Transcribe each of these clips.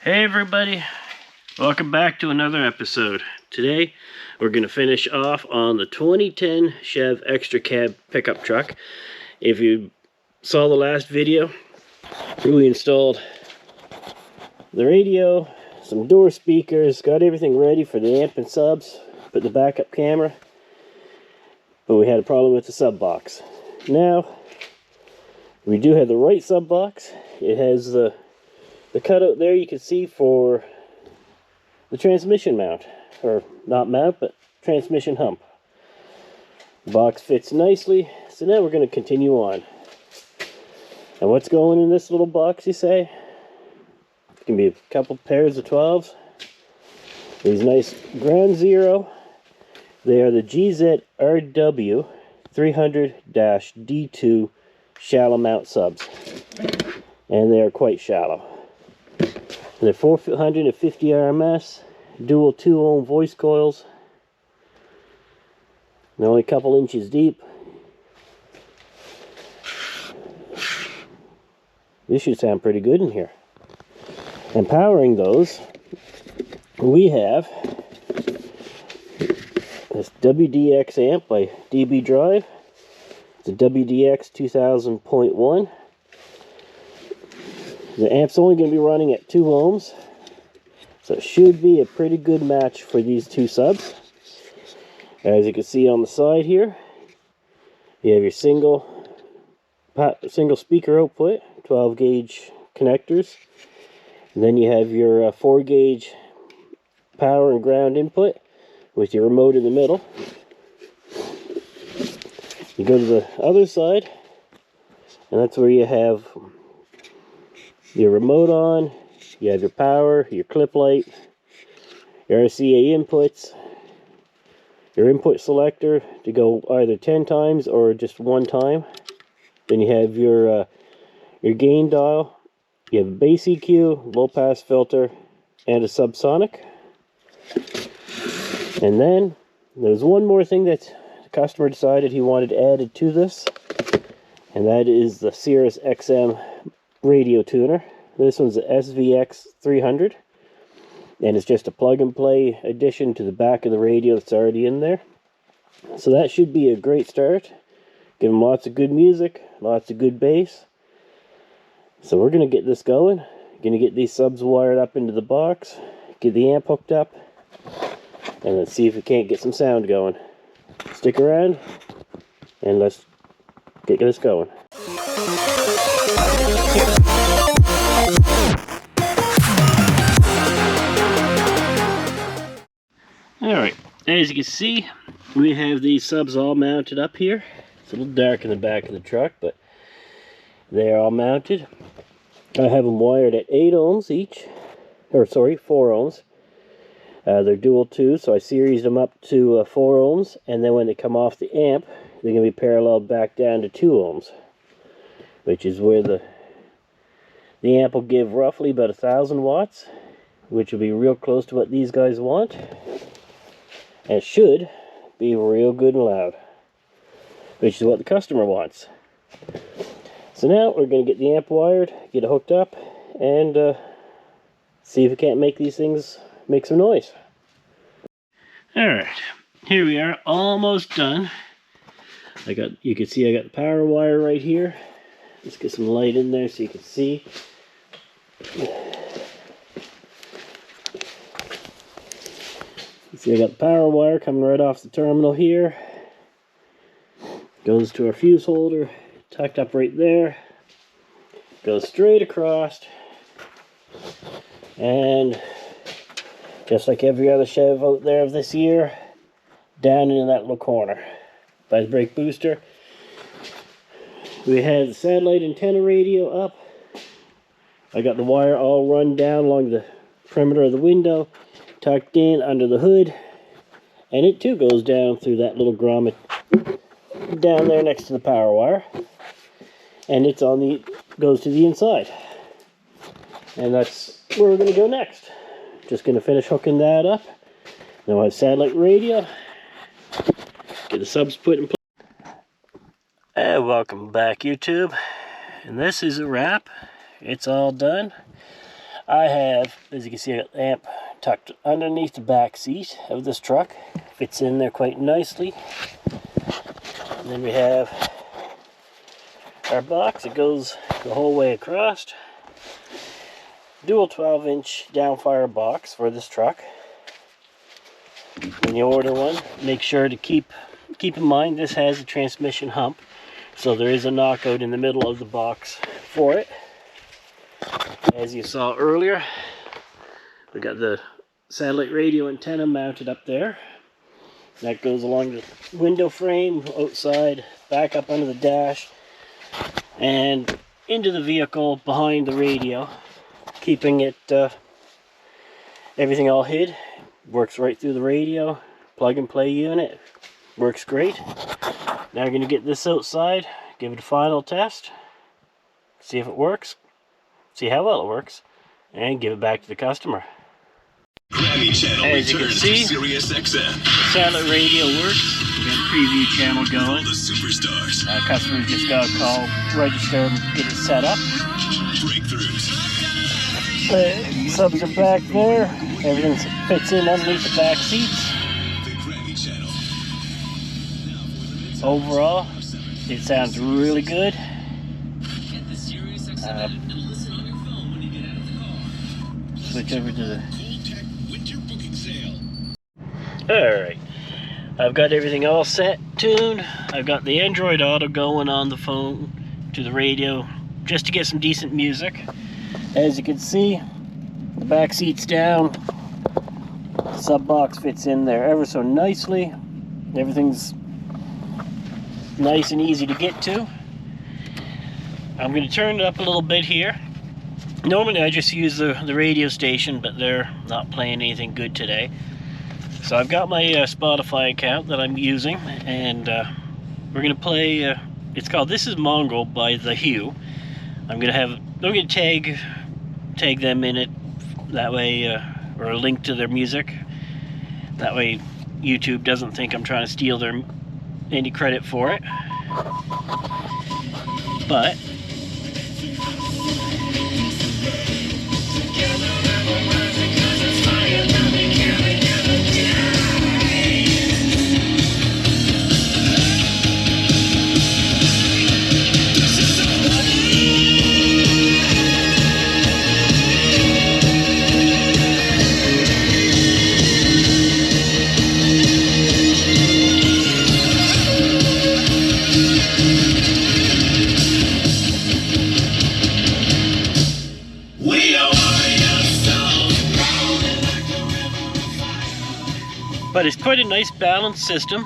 Hey everybody, welcome back to another episode. Today we're going to finish off on the 2010 Chev Extra Cab pickup truck. If you saw the last video, we installed the radio, some door speakers, got everything ready for the amp and subs, put the backup camera, but we had a problem with the sub box. Now, we do have the right sub box. It has the cutout there you can see for the transmission mount, or not mount, but transmission hump. The box fits nicely, so now we're going to continue on. And what's going in this little box, you say? It can be a couple pairs of 12s. These nice Ground Zero. They are the GZRW 300-D2 shallow mount subs, and they are quite shallow. They're 450 RMS, dual 2-ohm voice coils. They're only a couple inches deep. This should sound pretty good in here. And powering those, we have this WDX amp by DB Drive. It's a WDX 2000.1. The amp's only going to be running at 2 ohms, so it should be a pretty good match for these two subs. As you can see on the side here, you have your single speaker output, 12 gauge connectors, and then you have your 4 gauge power and ground input with your remote in the middle. You go to the other side, and that's where you have your remote on, you have your power, your clip light, your RCA inputs, your input selector to go either 10 times or just 1 time. Then you have your gain dial, you have a bass EQ, low pass filter, and a subsonic. And then there's one more thing that the customer decided he wanted added to this, and that is the Sirius XM radio tuner. This one's the SVX 300, and it's just a plug and play addition to the back of the radio that's already in there. So that should be a great start. Give them lots of good music, lots of good bass. So we're going to get this going. Going to get these subs wired up into the box, get the amp hooked up, and let's see if we can't get some sound going. Stick around and let's get this going. Alright, as you can see, we have these subs all mounted up here. It's a little dark in the back of the truck, but they are all mounted. I have them wired at 8 ohms each, or sorry, 4 ohms. They're dual 2, so I series them up to 4 ohms, and then when they come off the amp, they're going to be paralleled back down to 2 ohms, which is where the amp will give roughly about 1,000 watts, which will be real close to what these guys want, and it should be real good and loud, which is what the customer wants. So now we're going to get the amp wired, get it hooked up, and see if we can't make these things make some noise. Alright, here we are, almost done. You can see I got the power wire right here. Let's get some light in there so you can see. See, I got the power wire coming right off the terminal here. Goes to our fuse holder, tucked up right there. Goes straight across. And just like every other Chev out there of this year, down into that little corner by the brake booster. We had the satellite antenna radio up. I got the wire all run down along the perimeter of the window, tucked in under the hood, and it too goes down through that little grommet down there next to the power wire, and it's goes to the inside. And that's where we're going to go next. Just going to finish hooking that up. Then we'll have satellite radio. Get the subs put in place. And welcome back, YouTube. And this is a wrap. It's all done. I have, as you can see, an amp tucked underneath the back seat of this truck. Fits in there quite nicely. And then we have our box. It goes the whole way across. Dual 12-inch downfire box for this truck. When you order one, make sure to keep in mind this has a transmission hump, so there is a knockout in the middle of the box for it. As you saw earlier, we got the satellite radio antenna mounted up there. That goes along the window frame, outside, back up under the dash, and into the vehicle behind the radio, keeping it everything all hid. Works right through the radio. Plug and play unit. Works great. Now we're going to get this outside, give it a final test, see if it works, see how well it works, and give it back to the customer. As you can see, the satellite radio works. We got a preview channel going. Customers just got to call, register, and get it set up. The subs are back there. Everything fits in underneath the back seats. Overall, it sounds really good. Switch over to the... Alright, I've got everything all set, tuned. I've got the Android Auto going on the phone to the radio just to get some decent music. As you can see, the back seat's down. The sub box fits in there ever so nicely. Everything's nice and easy to get to. I'm going to turn it up a little bit here. Normally I just use the radio station, but they're not playing anything good today. So I've got my Spotify account that I'm using, and we're going to play, it's called This Is Mongol by The Hue. I'm going to tag them in it, that way, or a link to their music. That way YouTube doesn't think I'm trying to steal any credit for it. But it's quite a nice balanced system.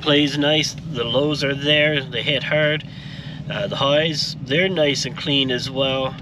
Plays nice, the lows are there, they hit hard. The highs, they're nice and clean as well.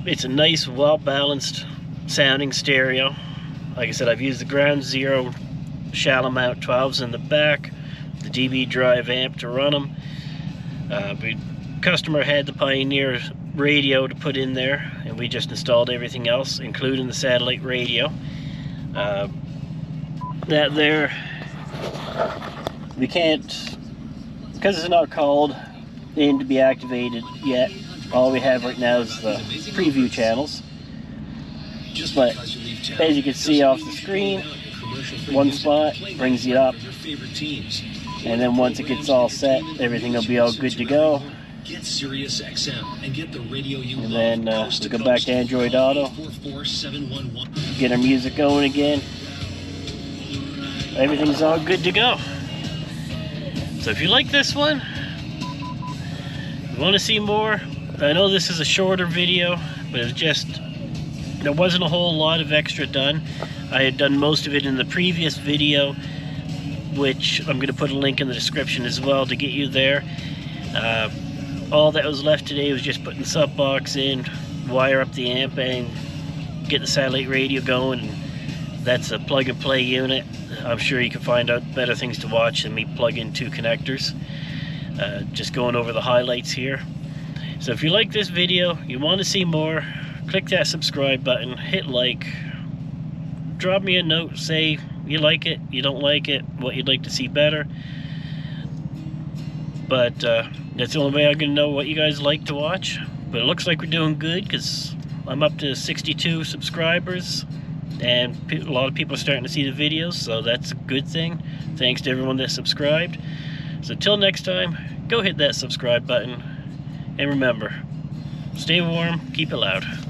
It's a nice, well-balanced sounding stereo. Like I said, I've used the Ground Zero shallow mount 12s in the back, the DB drive amp to run them. The customer had the Pioneer radio to put in there, and we just installed everything else, including the satellite radio. That there, we can't, because it's not called in to be activated yet. All we have right now is the preview channels. But as you can see off the screen, one spot brings you up, and then once it gets all set, everything will be all good to go. Get Sirius XM and get the radio you love. And then we go back to Android Auto, get our music going again. Everything's all good to go. So if you like this one, you want to see more, I know this is a shorter video, but it's just, there wasn't a whole lot of extra done. I had done most of it in the previous video, which I'm going to put a link in the description as well to get you there. All that was left today was just putting the sub box in, wire up the amp, and get the satellite radio going. And that's a plug and play unit. I'm sure you can find out better things to watch than me plug in two connectors. Just going over the highlights here. So if you like this video, you want to see more, click that subscribe button, hit like, drop me a note, say you like it, you don't like it, what you'd like to see better. But that's the only way I'm going to know what you guys like to watch. But it looks like we're doing good, because I'm up to 62 subscribers, and a lot of people are starting to see the videos, so that's a good thing. Thanks to everyone that subscribed. So till next time, go hit that subscribe button, and remember, stay warm, keep it loud.